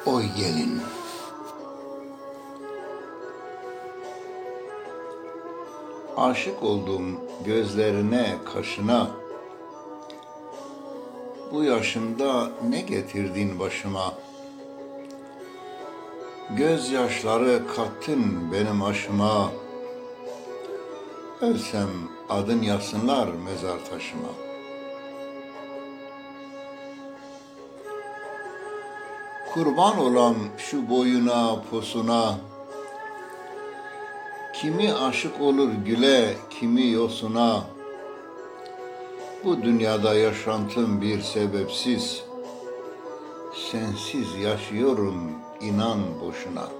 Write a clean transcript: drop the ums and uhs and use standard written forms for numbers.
Oy gelin. Aşık oldum gözlerine, kaşına. Bu yaşımda ne getirdin başıma? Gözyaşları kattın benim aşıma. Ölsem adın yazsınlar mezar taşıma. Kurban olam şu boyuna posuna. Kimi aşık olur güle, kimi yosuna. Bu dünyada yaşantım bir sebepsiz. Sensiz yaşıyorum inan boşuna.